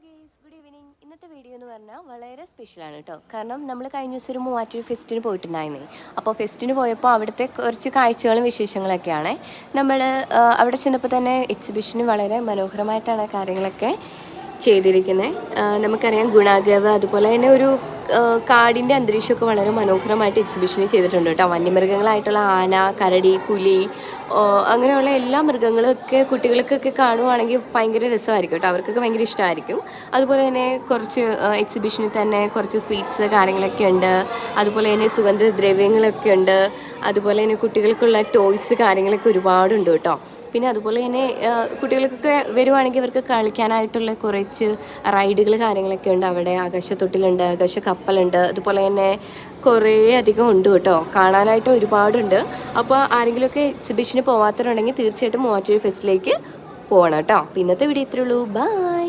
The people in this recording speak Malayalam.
Guys, good evening. ഇന്നത്തെ വീഡിയോ എന്ന് പറഞ്ഞാൽ വളരെ സ്പെഷ്യലാണ് കേട്ടോ. കാരണം നമ്മൾ കഴിഞ്ഞ ദിവസം ഒരു മൂവാറ്റൂർ ഫെസ്റ്റിന് പോയിട്ടുണ്ടായിരുന്നേ. അപ്പോൾ ഫെസ്റ്റിന് പോയപ്പോൾ അവിടുത്തെ കുറച്ച് കാഴ്ചകളും വിശേഷങ്ങളൊക്കെയാണ്. നമ്മൾ അവിടെ ചെന്നപ്പോൾ തന്നെ എക്സിബിഷന് വളരെ മനോഹരമായിട്ടാണ് കാര്യങ്ങളൊക്കെ ചെയ്തിരിക്കുന്നത്. നമുക്കറിയാം ഗുണാഗവ്, അതുപോലെ തന്നെ ഒരു കാടിൻ്റെ അന്തരീക്ഷമൊക്കെ വളരെ മനോഹരമായിട്ട് എക്സിബിഷന് ചെയ്തിട്ടുണ്ട് കേട്ടോ. വന്യമൃഗങ്ങളായിട്ടുള്ള ആന, കരടി, പുലി, അങ്ങനെയുള്ള എല്ലാ മൃഗങ്ങളൊക്കെ കുട്ടികൾക്കൊക്കെ കാണുവാണെങ്കിൽ ഭയങ്കര രസമായിരിക്കും കേട്ടോ. അവർക്കൊക്കെ ഭയങ്കര ഇഷ്ടമായിരിക്കും. അതുപോലെ തന്നെ കുറച്ച് എക്സിബിഷനിൽ തന്നെ കുറച്ച് സ്വീറ്റ്സ് കാര്യങ്ങളൊക്കെ ഉണ്ട്. അതുപോലെ തന്നെ സുഗന്ധദ്രവ്യങ്ങളൊക്കെ ഉണ്ട്. അതുപോലെ തന്നെ കുട്ടികൾക്കുള്ള ടോയ്സ് കാര്യങ്ങളൊക്കെ ഒരുപാടുണ്ട് കേട്ടോ. പിന്നെ അതുപോലെ തന്നെ കുട്ടികൾക്കൊക്കെ വരുവാണെങ്കിൽ ഇവർക്ക് കളിക്കാനായിട്ടുള്ള കുറച്ച് റൈഡുകൾ കാര്യങ്ങളൊക്കെ ഉണ്ട് അവിടെ. ആകാശത്തൊട്ടിലുണ്ട്, ആകാശ കപ്പലുണ്ട്, അതുപോലെ തന്നെ കുറേ അധികം ഉണ്ട് കേട്ടോ. കാണാനായിട്ട് ഒരുപാടുണ്ട്. അപ്പോൾ ആരെങ്കിലുമൊക്കെ എക്സിബിഷന് പോകാത്തവരുണ്ടെങ്കിൽ തീർച്ചയായിട്ടും മൂവാറ്റൂർ ഫെസ്റ്റിലേക്ക് പോകണം കേട്ടോ. അപ്പോൾ ഇന്നത്തെ വീഡിയോ ഇത്രയേ ഉള്ളൂ. ബൈ.